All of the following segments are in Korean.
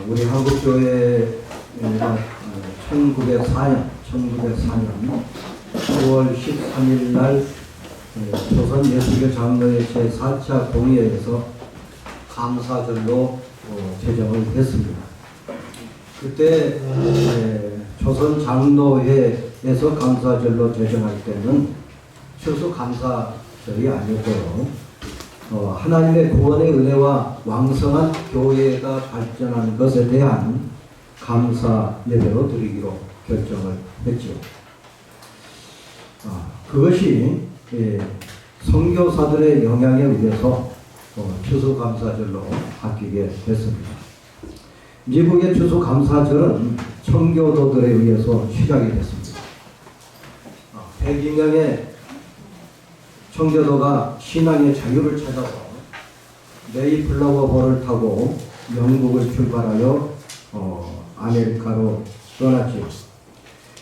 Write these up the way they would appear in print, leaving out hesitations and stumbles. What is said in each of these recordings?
우리 한국교회가 1904년 10월 13일 날 조선 예수교 장로회 제4차 공의회에서 감사절로 제정을 했습니다. 그때 조선 장로회에서 감사절로 제정할 때는 추수감사절이 아니었고요. 하나님의 구원의 은혜와 왕성한 교회가 발전한 것에 대한 감사 예배로 드리기로 결정을 했죠. 그것이 선교사들의 영향에 의해서 추수감사절로 바뀌게 됐습니다. 미국의 추수감사절은 청교도들에 의해서 시작이 됐습니다. 102명의 청교도가 신앙의 자유를 찾아서 메이플라워 호를 타고 영국을 출발하여 아메리카로 떠났죠.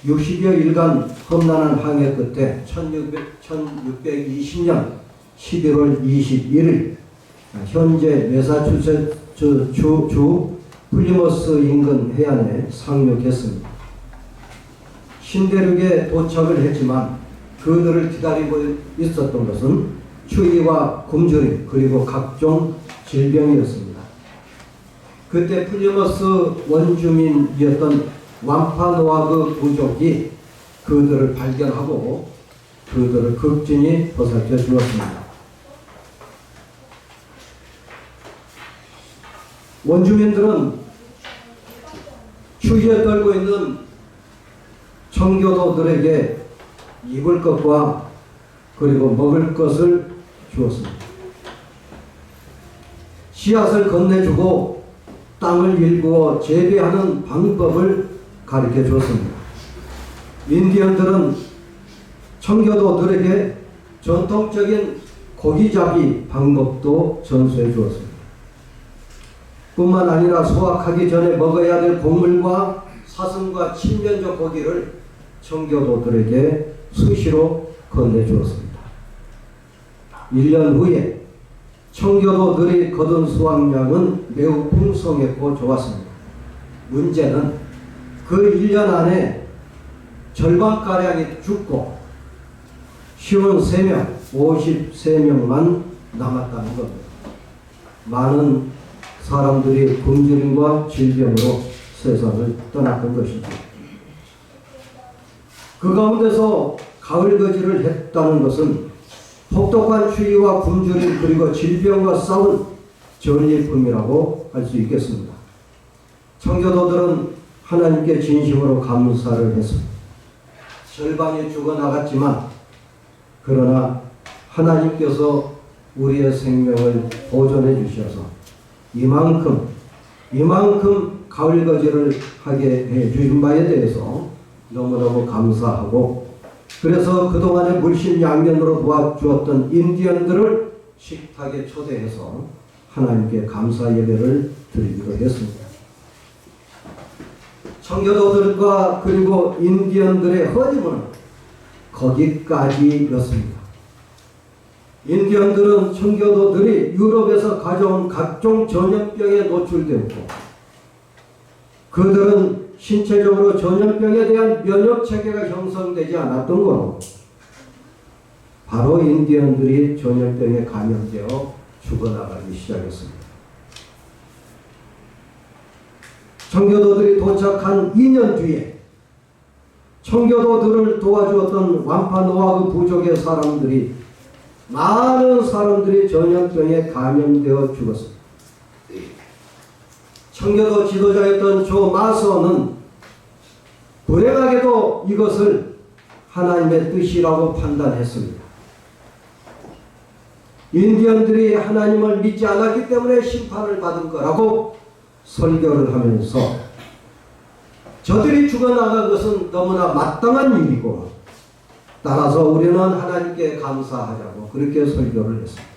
60여일간 험난한 항해 끝에 1620년 11월 21일 현재 매사추세츠 주 플리머스 인근 해안에 상륙했습니다. 신대륙에 도착을 했지만 그들을 기다리고 있었던 것은 추위와 굶주림 그리고 각종 질병이었습니다. 그때 플리머스 원주민이었던 완파노아그 부족이 그들을 발견하고 그들을 극진히 보살펴 주었습니다. 원주민들은 추위에 떨고 있는 청교도들에게 입을 것과 그리고 먹을 것을 주었습니다. 씨앗을 건네주고 땅을 일구어 재배하는 방법을 가르쳐 주었습니다. 인디언들은 청교도들에게 전통적인 고기잡이 방법도 전수해 주었습니다. 뿐만 아니라 수확하기 전에 먹어야 될 곡물과 사슴과 친면적 고기를 청교도들에게 수시로 건네주었습니다. 1년 후에 청교도들이 거둔 수확량은 매우 풍성했고 좋았습니다. 문제는 그 1년 안에 절반가량이 죽고 쉬운 3명, 53명만 남았다는 겁니다. 많은 사람들이 굶주림과 질병으로 세상을 떠났던 것입니다. 그 가운데서 가을거지를 했다는 것은 혹독한 추위와 굶주림 그리고 질병과 싸운 전리품이라고 할 수 있겠습니다. 청교도들은 하나님께 진심으로 감사를 했습니다. 절반이 죽어나갔지만 그러나 하나님께서 우리의 생명을 보존해 주셔서 이만큼 가을거지를 하게 해 주신 바에 대해서 너무너무 감사하고, 그래서 그동안에 물심양면으로 도와주었던 인디언들을 식탁에 초대해서 하나님께 감사 예배를 드리기로 했습니다. 청교도들과 그리고 인디언들의 허니문은 거기까지였습니다. 인디언들은 청교도들이 유럽에서 가져온 각종 전염병에 노출되었고 그들은 신체적으로 전염병에 대한 면역체계가 형성되지 않았던 거로 바로 인디언들이 전염병에 감염되어 죽어나가기 시작했습니다. 청교도들이 도착한 2년 뒤에 청교도들을 도와주었던 완파노아그 부족의 사람들이 많은 사람들이 전염병에 감염되어 죽었습니다. 청교도 지도자였던 조 마서는 불행하게도 이것을 하나님의 뜻이라고 판단했습니다. 인디언들이 하나님을 믿지 않았기 때문에 심판을 받은 거라고 설교를 하면서 저들이 죽어나간 것은 너무나 마땅한 일이고 따라서 우리는 하나님께 감사하자고 그렇게 설교를 했습니다.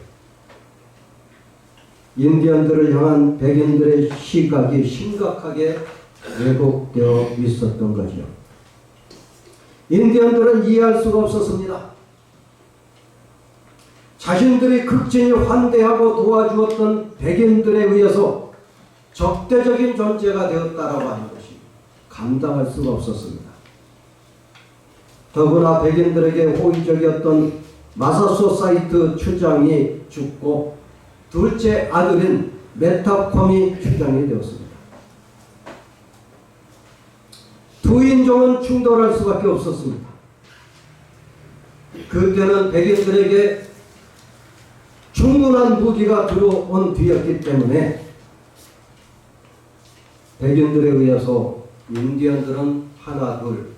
인디언들을 향한 백인들의 시각이 심각하게 왜곡되어 있었던 거죠. 인디언들은 이해할 수가 없었습니다. 자신들이 극진히 환대하고 도와주었던 백인들에 의해서 적대적인 존재가 되었다라고 하는 것이 감당할 수가 없었습니다. 더구나 백인들에게 호의적이었던 마사소사이트 추장이 죽고 둘째 아들인 메타콤이 추장이 되었습니다. 두 인종은 충돌할 수밖에 없었습니다. 그때는 백인들에게 충분한 무기가 들어온 뒤였기 때문에 백인들에 의해서 인디언들은 하나 둘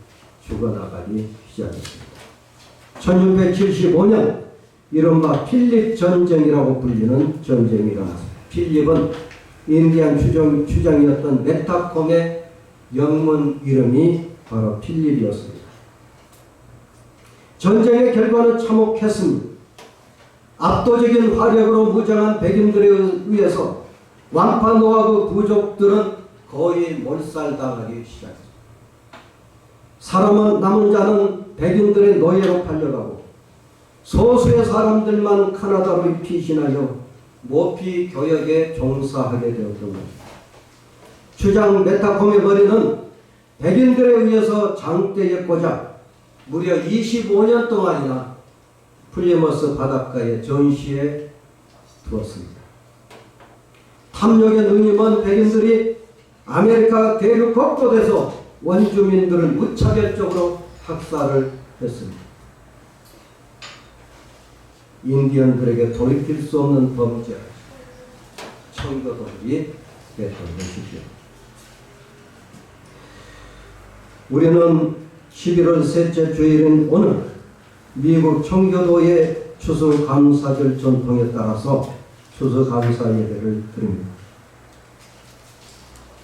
죽어나가기 시작했습니다. 1675년 이른바 필립 전쟁이라고 불리는 전쟁이 일어났습니다. 필립은 인디안 추장이었던 메타콤의 영문 이름이 바로 필립이었습니다. 전쟁의 결과는 참혹했습니다. 압도적인 화력으로 무장한 백인들에 의해서 완파노아그 부족들은 거의 몰살당하기 시작했습니다. 사람은 남은 자는 백인들의 노예로 팔려가고 소수의 사람들만 카나다로 피신하여 모피 교역에 종사하게 되었던 것입니다. 추장 메타콤의 머리는 백인들에 의해서 장대에 꽂아 무려 25년 동안이나 플리머스 바닷가에 전시해 두었습니다. 탐욕의 눈이 먼 백인들이 아메리카 대륙 곳곳에서 원주민들을 무차별적으로 학살을 했습니다. 인디언들에게 돌이킬 수 없는 범죄, 청교도들이 됐던 것이죠. 우리는 11월 셋째 주일인 오늘 미국 청교도의 추수감사절 전통에 따라서 추수감사 예배를 드립니다.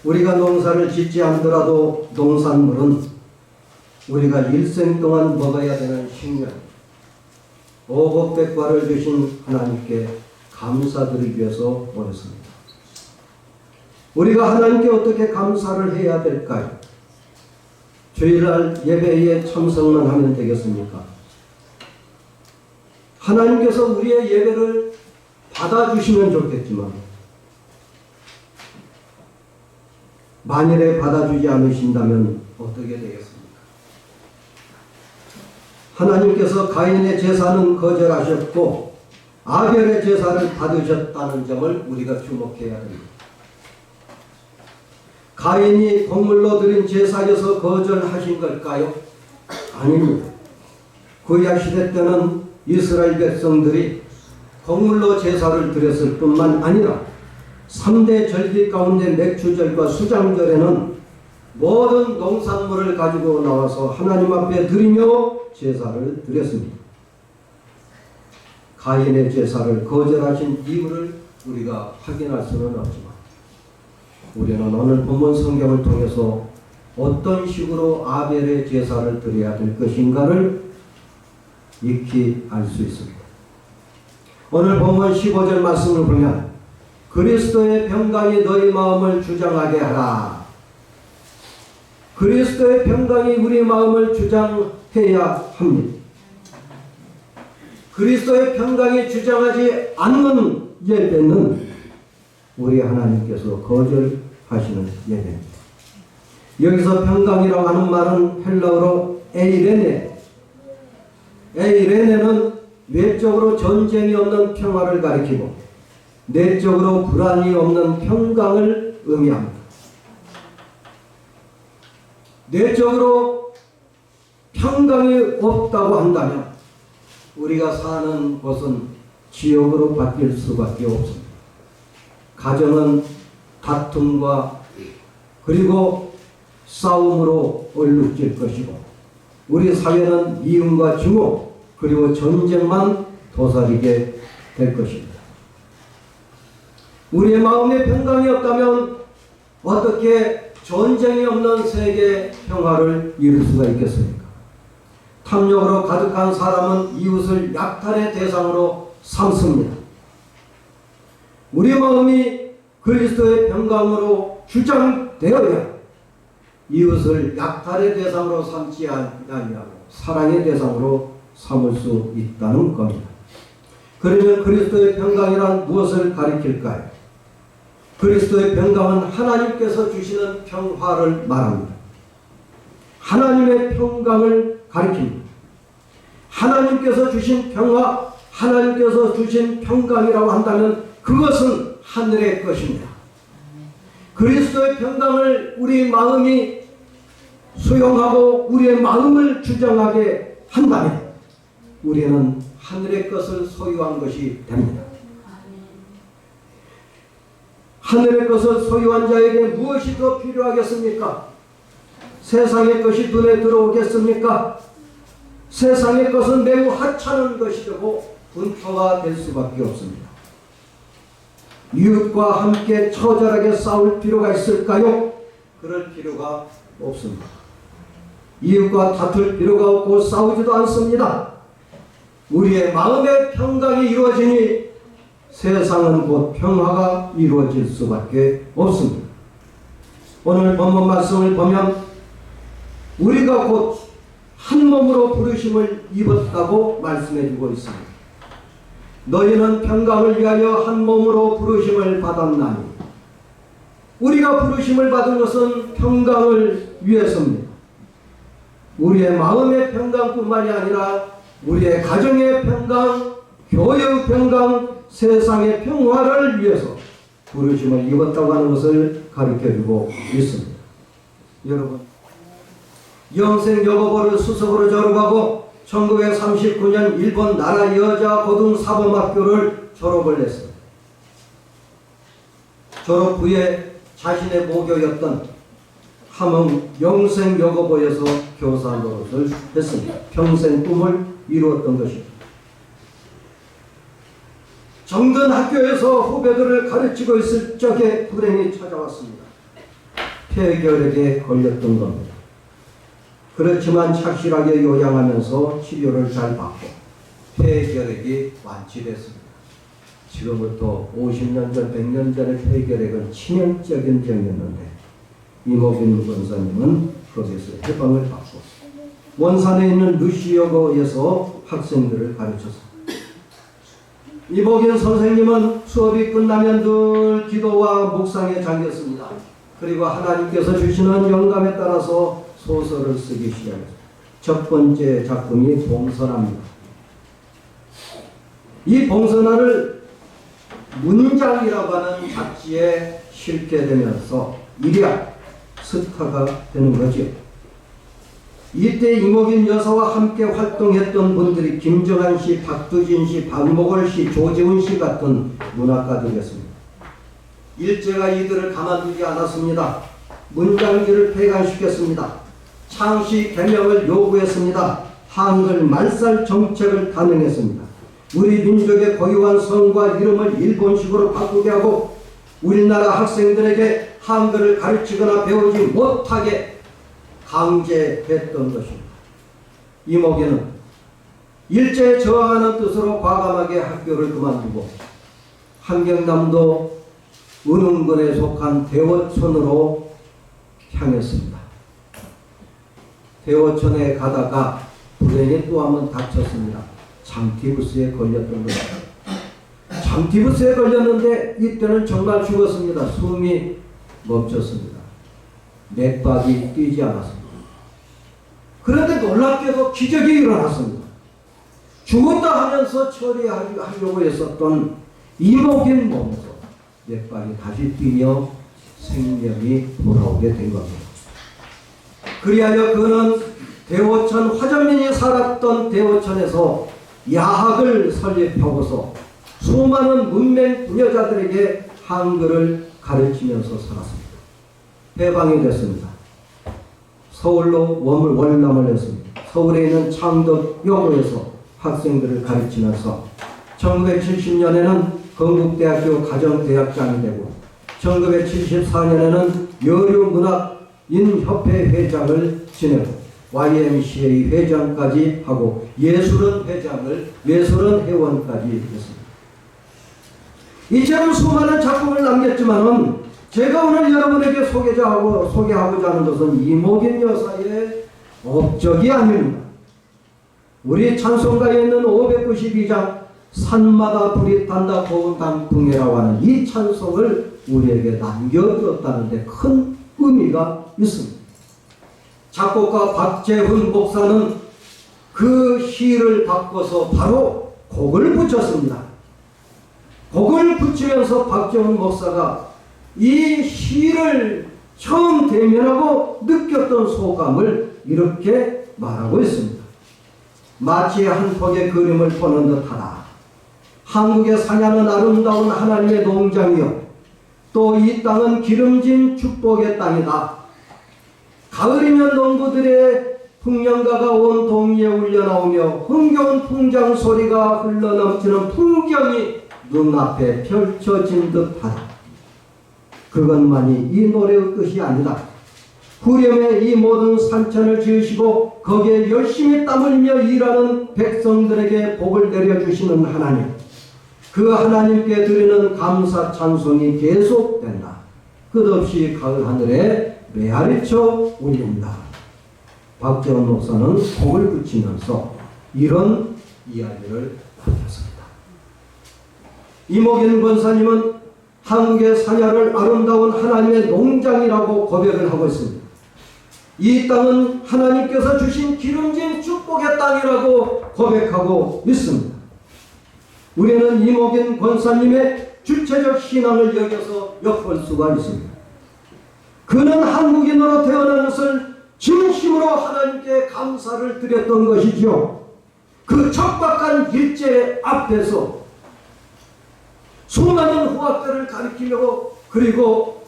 우리가 농사를 짓지 않더라도 농산물은 우리가 일생 동안 먹어야 되는 식량, 오곡백과를 주신 하나님께 감사드리기 위해서 모였습니다. 우리가 하나님께 어떻게 감사를 해야 될까요? 주일날 예배에 참석만 하면 되겠습니까? 하나님께서 우리의 예배를 받아주시면 좋겠지만 만일에 받아주지 않으신다면 어떻게 되겠습니까? 하나님께서 가인의 제사는 거절하셨고 아벨의 제사를 받으셨다는 점을 우리가 주목해야 합니다. 가인이 곡물로 드린 제사여서 거절하신 걸까요? 아닙니다. 구약 시대 때는 이스라엘 백성들이 곡물로 제사를 드렸을 뿐만 아니라 3대 절기 가운데 맥주절과 수장절에는 모든 농산물을 가지고 나와서 하나님 앞에 드리며 제사를 드렸습니다. 가인의 제사를 거절하신 이유를 우리가 확인할 수는 없지만 우리는 오늘 본문 성경을 통해서 어떤 식으로 아벨의 제사를 드려야 될 것인가를 익히 알 수 있습니다. 오늘 본문 15절 말씀을 보면 그리스도의 평강이 너희 마음을 주장하게 하라. 그리스도의 평강이 우리 마음을 주장해야 합니다. 그리스도의 평강이 주장하지 않는 예배는 우리 하나님께서 거절하시는 예배입니다. 여기서 평강이라고 하는 말은 헬라어로 에이레네. 에이레네는 외적으로 전쟁이 없는 평화를 가리키고 내적으로 불안이 없는 평강을 의미합니다. 내적으로 평강이 없다고 한다면 우리가 사는 곳은 지옥으로 바뀔 수밖에 없습니다. 가정은 다툼과 그리고 싸움으로 얼룩질 것이고 우리 사회는 미움과 증오 그리고 전쟁만 도사리게 될 것입니다. 우리의 마음에 평강이 없다면 어떻게 전쟁이 없는 세계 평화를 이룰 수가 있겠습니까? 탐욕으로 가득한 사람은 이웃을 약탈의 대상으로 삼습니다. 우리 마음이 그리스도의 평강으로 주장되어야 이웃을 약탈의 대상으로 삼지 아니하고 사랑의 대상으로 삼을 수 있다는 겁니다. 그러면 그리스도의 평강이란 무엇을 가리킬까요? 그리스도의 평강은 하나님께서 주시는 평화를 말합니다. 하나님의 평강을 가리킵니다. 하나님께서 주신 평화, 하나님께서 주신 평강이라고 한다면 그것은 하늘의 것입니다. 그리스도의 평강을 우리 마음이 수용하고 우리의 마음을 주장하게 한다면 우리는 하늘의 것을 소유한 것이 됩니다. 하늘의 것을 소유한 자에게 무엇이 더 필요하겠습니까? 세상의 것이 눈에 들어오겠습니까? 세상의 것은 매우 하찮은 것이 되고 분투가 될 수밖에 없습니다. 이웃과 함께 처절하게 싸울 필요가 있을까요? 그럴 필요가 없습니다. 이웃과 다툴 필요가 없고 싸우지도 않습니다. 우리의 마음의 평강이 이루어지니 세상은 곧 평화가 이루어질 수밖에 없습니다. 오늘 본문 말씀을 보면 우리가 곧 한 몸으로 부르심을 입었다고 말씀해주고 있습니다. 너희는 평강을 위하여 한 몸으로 부르심을 받았나니, 우리가 부르심을 받은 것은 평강을 위해서입니다. 우리의 마음의 평강뿐만이 아니라 우리의 가정의 평강, 교회의 평강, 세상의 평화를 위해서 부르심을 입었다고 하는 것을 가르쳐주고 있습니다. 여러분, 영생 여고보를 수석으로 졸업하고 1939년 일본 나라 여자 고등사범학교를 졸업을 했습니다. 졸업 후에 자신의 모교였던 함흥 영생여고보에서 교사 노릇을 했습니다. 평생 꿈을 이루었던 것입니다. 정든 학교에서 후배들을 가르치고 있을 적에 불행이 찾아왔습니다. 폐결핵에 걸렸던 겁니다. 그렇지만 착실하게 요양하면서 치료를 잘 받고 폐결핵이 완치됐습니다. 지금부터 50년 전, 100년 전의 폐결핵은 치명적인 병이었는데 이모균 권사님은 거기서 해방을 받고 원산에 있는 루시여고에서 학생들을 가르쳤습니다. 이모균 선생님은 수업이 끝나면 늘 기도와 묵상에 잠겼습니다. 그리고 하나님께서 주시는 영감에 따라서 소설을 쓰기 시작했습니다. 첫 번째 작품이 봉선화입니다. 이 봉선화를 문장이라고 하는 잡지에 실게 되면서 일약 스타가 되는 거죠. 이때 이모균 여사와 함께 활동했던 분들이 김정한 씨, 박두진 씨, 박목월 씨, 조재훈 씨 같은 문학가들이었습니다. 일제가 이들을 가만두지 않았습니다. 문장지를 폐간시켰습니다. 창시 개명을 요구했습니다. 한글 말살 정책을 단행했습니다. 우리 민족의 고유한 성과 이름을 일본식으로 바꾸게 하고 우리나라 학생들에게 한글을 가르치거나 배우지 못하게 강제했던 것입니다. 이모균은 일제에 저항하는 뜻으로 과감하게 학교를 그만두고 함경남도 은흥군에 속한 대호촌으로 향했습니다. 대호촌에 가다가 불행히 또 한번 다쳤습니다. 장티부스에 걸렸던 겁니다. 장티부스에 걸렸는데 이때는 정말 죽었습니다. 숨이 멈췄습니다. 맥박이 뛰지 않았습니다. 그런데 놀랍게도 기적이 일어났습니다. 죽었다 하면서 처리하려고 했었던 이모균 몸에서 맥박이 다시 뛰며 생명이 돌아오게 된 겁니다. 그리하여 그는 대호천 화전민이 살았던 대호천에서 야학을 설립하고서 수많은 문맹 부녀자들에게 한글을 가르치면서 살았습니다. 해방이 됐습니다. 서울로 월남을 했습니다. 서울에 있는 창덕여고에서 학생들을 가르치면서 1970년에는 건국대학교 가정대학장이 되고 1974년에는 여류문학인협회 회장을 지내고 YMCA 회장까지 하고 예술은 회원까지 했습니다. 이처럼 수많은 작품을 남겼지만은 제가 오늘 여러분에게 소개하고자 하는 것은 이모균 여사의 업적이 아닙니다. 우리 찬송가에 있는 592장 산마다 불이 탄다 고운 단풍이라고 하는 이 찬송을 우리에게 남겨주었다는 데 큰 의미가 있습니다. 작곡가 박재훈 목사는 그 시를 바꿔서 바로 곡을 붙였습니다. 곡을 붙이면서 박재훈 목사가 이 시를 처음 대면하고 느꼈던 소감을 이렇게 말하고 있습니다. 마치 한 폭의 그림을 보는 듯하다. 한국의 산야는 아름다운 하나님의 농장이요 또 이 땅은 기름진 축복의 땅이다. 가을이면 농부들의 풍년가가 온 동리에 울려나오며 흥겨운 풍장 소리가 흘러넘치는 풍경이 눈앞에 펼쳐진 듯하다. 그것만이 이 노래의 끝이 아니다. 후렴에 이 모든 산천을 지으시고 거기에 열심히 땀 흘리며 일하는 백성들에게 복을 내려주시는 하나님, 그 하나님께 드리는 감사 찬송이 계속된다. 끝없이 가을 하늘에 메아리쳐 울린다. 박재원 목사는 곡을 붙이면서 이런 이야기를 남겼습니다. 이목인 권사님은 한국의 산야를 아름다운 하나님의 농장이라고 고백을 하고 있습니다. 이 땅은 하나님께서 주신 기름진 축복의 땅이라고 고백하고 있습니다. 우리는 이목인 권사님의 주체적 신앙을 여겨서 엿볼 수가 있습니다. 그는 한국인으로 태어난 것을 진심으로 하나님께 감사를 드렸던 것이죠. 그 척박한 일제 앞에서 수많은 후학들을 가리키며 그리고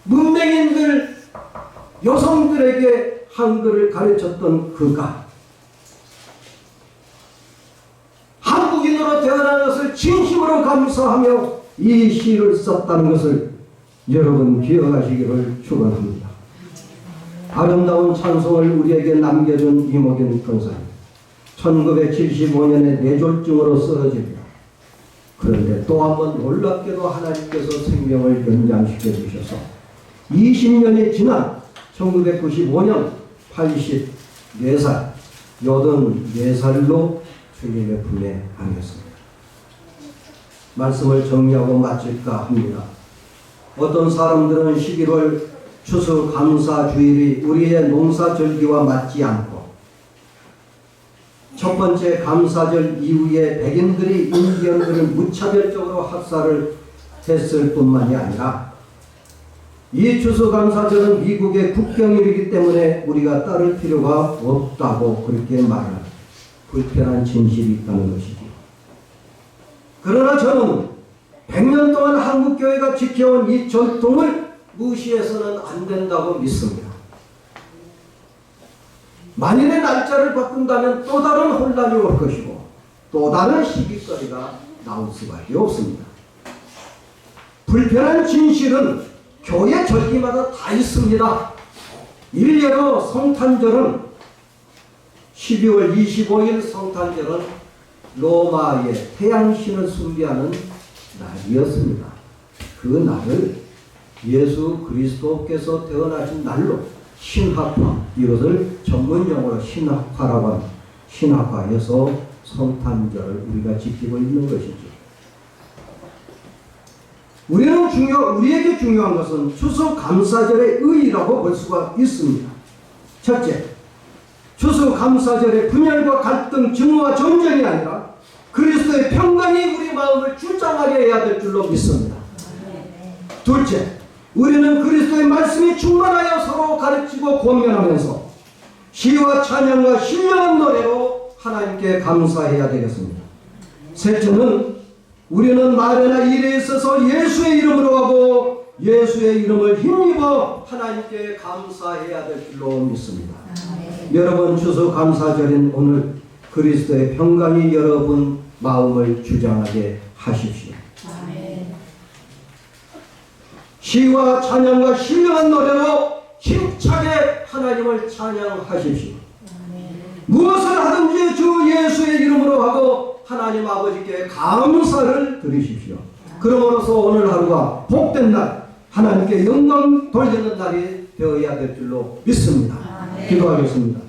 문맹인들 여성들에게 한글을 가르쳤던 그가 한국인으로 태어난 것을 진심으로 감사하며 이 시를 썼다는 것을 여러분 기억하시기를 축원합니다. 아름다운 찬송을 우리에게 남겨준 이목인 권사님, 1975년에 뇌졸중으로 쓰러집니다. 그런데 또 한 번 놀랍게도 하나님께서 생명을 연장시켜 주셔서 20년이 지난 1995년 84살, 84살로 주님의 품에 안겼습니다. 말씀을 정리하고 마칠까 합니다. 어떤 사람들은 11월 추수감사주일이 우리의 농사절기와 맞지 않고 첫 번째 감사절 이후에 백인들이 인디언들을 무차별적으로 학살을 했을 뿐만이 아니라 이 추수감사절은 미국의 국경일이기 때문에 우리가 따를 필요가 없다고 그렇게 말하는 불편한 진실이 있다는 것이죠. 그러나 저는 100년 동안 한국교회가 지켜온 이 전통을 무시해서는 안 된다고 믿습니다. 만일의 날짜를 바꾼다면 또 다른 혼란이 올 것이고 또 다른 시기거리가 나올 수밖에 없습니다. 불편한 진실은 교회 절기마다 다 있습니다. 일례로 성탄절은 12월 25일 성탄절은 로마의 태양신을 숭배하는 날이었습니다. 그 날을 예수 그리스도께서 태어나신 날로 신학화, 이것을 전문용어로 신학화라고 합니다. 신학화해서 성탄절을 우리가 지키고 있는 것이죠. 우리에게 중요한 것은 추수감사절의 의의라고 볼 수가 있습니다. 첫째, 추수감사절의 분열과 갈등, 증오와 전쟁이 아니라 그리스도의 평강이 우리 마음을 주장하게 해야 될 줄로 믿습니다. 둘째, 우리는 그리스도의 말씀이 충만하여 서로 가르치고 권면하면서 시와 찬양과 신령한 노래로 하나님께 감사해야 되겠습니다. 셋째는 우리는 말이나 일에 있어서 예수의 이름으로 하고 예수의 이름을 힘입어 하나님께 감사해야 될 줄로 믿습니다. 여러분 추수감사절인 오늘 그리스도의 평강이 여러분 마음을 주장하게 하십시오. 시와 찬양과 신령한 노래로 힘차게 하나님을 찬양하십시오. 무엇을 하든지 주 예수의 이름으로 하고 하나님 아버지께 감사를 드리십시오. 그러므로서 오늘 하루가 복된 날, 하나님께 영광 돌리는 날이 되어야 될 줄로 믿습니다. 기도하겠습니다.